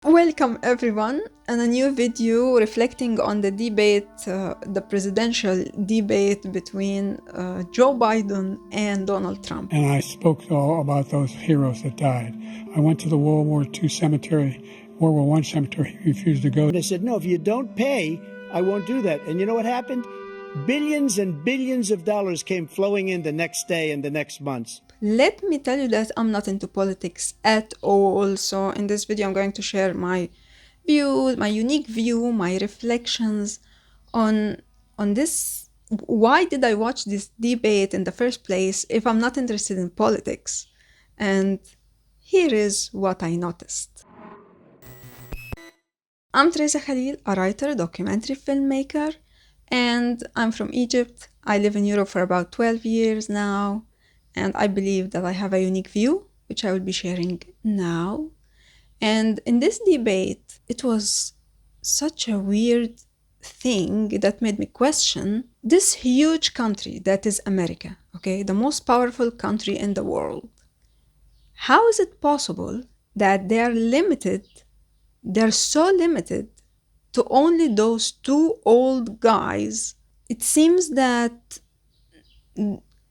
Welcome everyone and a new video reflecting on the debate, the presidential debate between Joe Biden and Donald Trump. And I spoke all about those heroes that died. I went to the World War II cemetery, World War I cemetery. He refused to go. And I said, no, if you don't pay, I won't do that. And you know what happened? Billions and billions of dollars came flowing in the next day and the next months. Let me tell you that I'm not into politics at all. So in this video, I'm going to share my view, my unique view, my reflections on this. Why did I watch this debate in the first place if I'm not interested in politics? And here is what I noticed. I'm Theresa Khalil, a writer, documentary filmmaker, and I'm from Egypt. I live in Europe for about 12 years now, and I believe that I have a unique view, which I will be sharing now. And in this debate, it was such a weird thing that made me question this huge country that is America, okay, the most powerful country in the world. How is it possible that they're so limited to only those two old guys? It seems that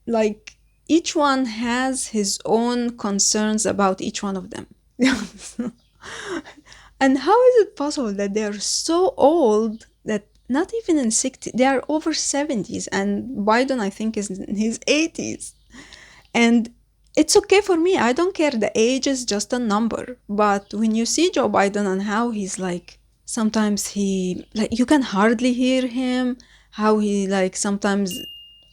like each one has his own concerns about each one of them. And how is it possible that they are so old that not even in 60, they are over 70s, and Biden, I think, is in his 80s. And it's okay for me. I don't care. The age is just a number. But when you see Joe Biden and how he's like, sometimes he, like, you can hardly hear him, how he, like, sometimes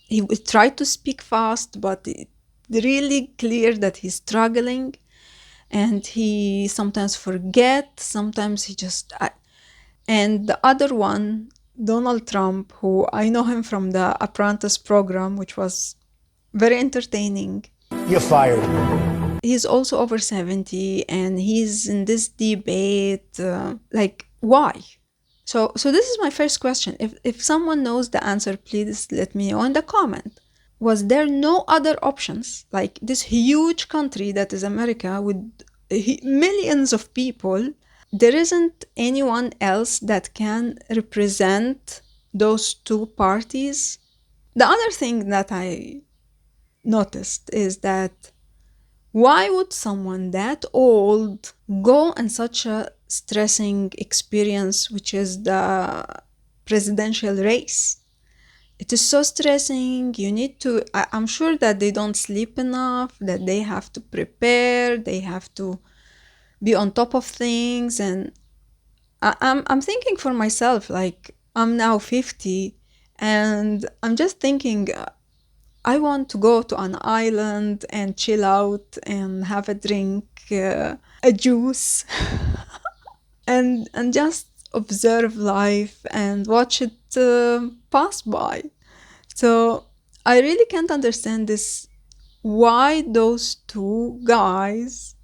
he would try to speak fast, but it's really clear that he's struggling. And he sometimes forget, sometimes he just... And the other one, Donald Trump, who I know him from the Apprentice program, which was very entertaining. You're fired. He's also over 70 and he's in this debate. Like, why? So this is my first question. If someone knows the answer, please let me know in the comment. Was there no other options? Like this huge country that is America with millions of people, there isn't anyone else that can represent those two parties? The other thing that I noticed is that why would someone that old go in such a stressing experience, which is the presidential race? It is so stressing. You need to, I'm sure that they don't sleep enough, that they have to prepare, they have to be on top of things. And I'm thinking for myself, like, I'm now 50 and I'm just thinking, I want to go to an island and chill out and have a drink, a juice, and just observe life and watch it pass by. So I really can't understand this. Why those two guys,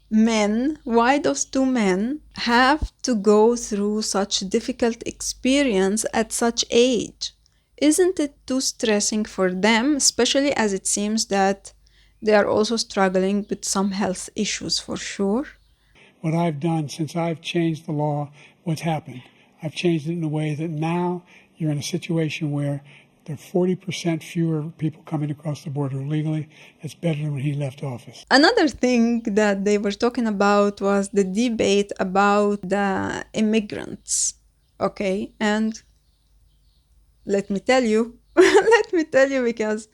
why those two men have to go through such difficult experience at such age? Isn't it too stressing for them, especially as it seems that they are also struggling with some health issues for sure? What I've done since I've changed the law, what's happened? I've changed it in a way that now you're in a situation where there are 40% fewer people coming across the border illegally. It's better than when he left office. Another thing that they were talking about was the debate about the immigrants. Okay, and let me tell you, because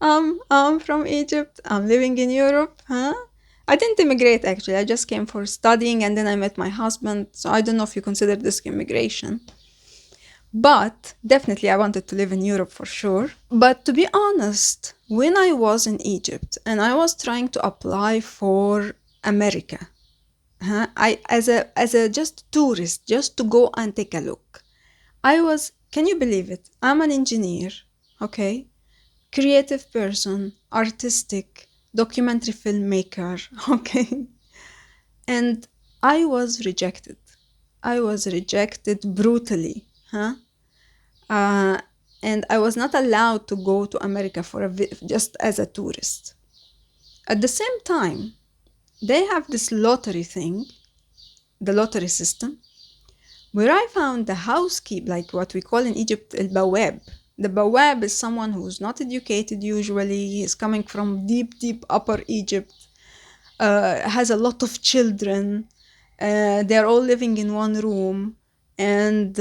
I'm from Egypt, I'm living in Europe, huh? I didn't immigrate actually, I just came for studying and then I met my husband, so I don't know if you consider this immigration. But definitely I wanted to live in Europe for sure. But to be honest, when I was in Egypt and I was trying to apply for America, I as a just tourist, just to go and take a look, can you believe it? I'm an engineer, okay? Creative person, artistic, documentary filmmaker, okay? And I was rejected. I was rejected brutally, and I was not allowed to go to America just as a tourist. At the same time, they have this lottery thing the lottery system, where I found the housekeeper, like what we call in Egypt, al-bawab. The bawab is someone who's not educated usually. He's coming from deep, deep upper Egypt, has a lot of children. They're all living in one room. And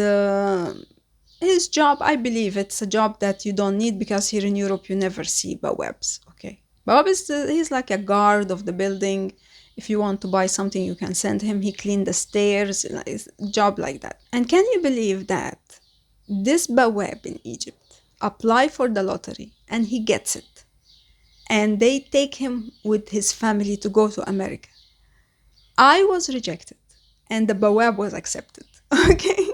his job, I believe it's a job that you don't need because here in Europe you never see bawabs, okay? Bawab is, he's like a guard of the building. If you want to buy something, you can send him. He cleaned the stairs, it's a job like that. And can you believe that this bawab in Egypt apply for the lottery and he gets it? And they take him with his family to go to America. I was rejected and the bawab was accepted, okay?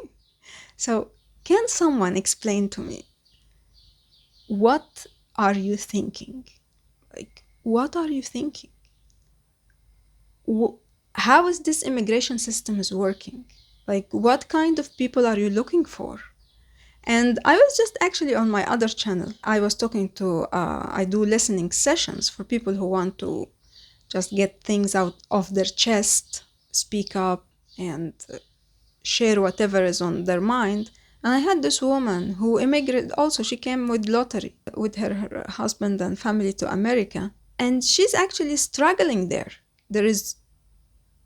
So can someone explain to me, what are you thinking? Like, what are you thinking? How is this immigration system is working? Like, what kind of people are you looking for? And I was just actually on my other channel, I was talking to, I do listening sessions for people who want to just get things out of their chest, speak up, and share whatever is on their mind. And I had this woman who immigrated also. She came with lottery with her husband and family to America. And she's actually struggling there. There is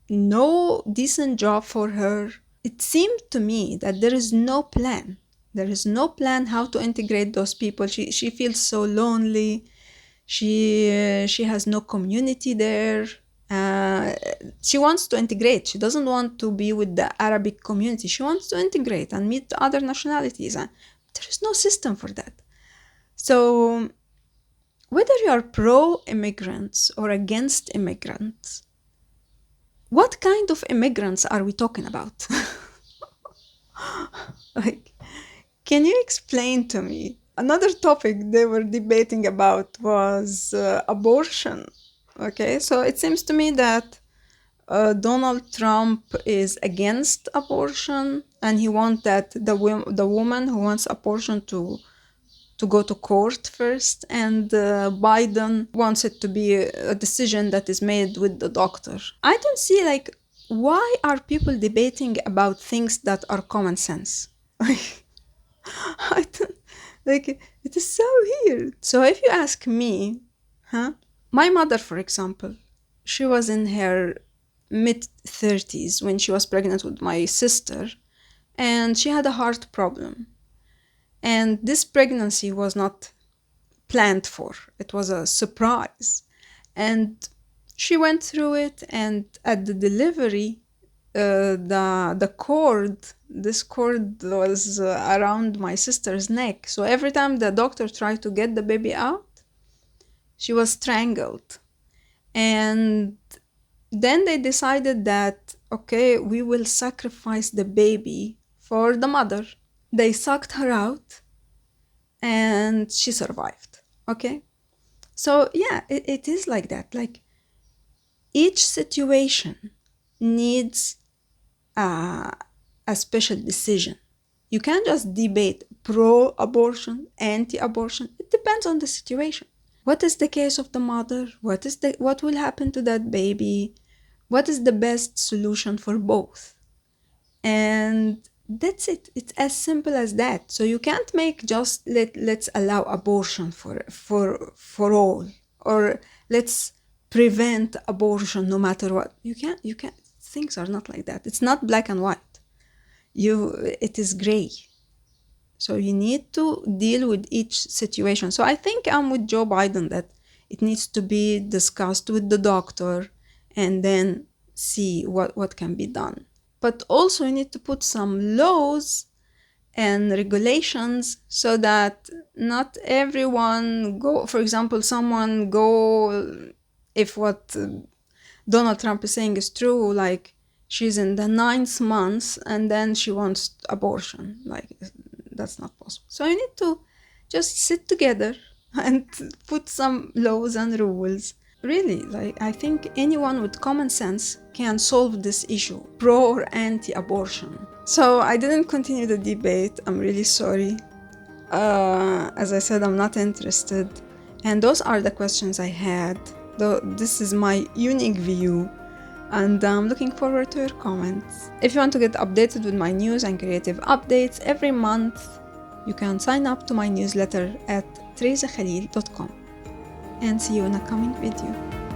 no decent job for her. It seemed to me that there is no plan. There is no plan how to integrate those people. She feels so lonely. She has no community there. She wants to integrate. She doesn't want to be with the Arabic community. She wants to integrate and meet other nationalities. And there is no system for that. So whether you are pro-immigrants or against immigrants, what kind of immigrants are we talking about? Like, can you explain to me? Another topic they were debating about was abortion. Okay, so it seems to me that Donald Trump is against abortion, and he wants that the woman who wants abortion to go to court first, and Biden wants it to be a decision that is made with the doctor. I don't see, like, why are people debating about things that are common sense? I don't, like, it is so weird. So if you ask me, my mother, for example, she was in her mid-30s when she was pregnant with my sister, and she had a heart problem. And this pregnancy was not planned for. It was a surprise. And she went through it, and at the delivery, this cord was around my sister's neck. So every time the doctor tried to get the baby out, she was strangled. And then they decided that, okay, we will sacrifice the baby for the mother. They sucked her out and she survived, okay? So yeah, it is like that. Like, each situation needs a special decision. You can't just debate pro-abortion, anti-abortion. It depends on the situation. What is the case of the mother? What will happen to that baby? What is the best solution for both? And that's it. It's as simple as that. So you can't make just let's allow abortion for all, or let's prevent abortion no matter what. You can't. Things are not like that. It's not black and white. It is gray. So you need to deal with each situation. So I think I'm with Joe Biden that it needs to be discussed with the doctor and then see what can be done. But also you need to put some laws and regulations so that not everyone go, for example, someone go, if what Donald Trump is saying is true, like she's in the 9th month and then she wants abortion. Like, that's not possible. So you need to just sit together and put some laws and rules. Really, like, I think anyone with common sense can solve this issue, pro or anti-abortion. So I didn't continue the debate. I'm really sorry. As I said, I'm not interested. And those are the questions I had. Though this is my unique view. and I'm looking forward to your comments. If you want to get updated with my news and creative updates every month, you can sign up to my newsletter at theresakhalil.com. And see you in a coming video.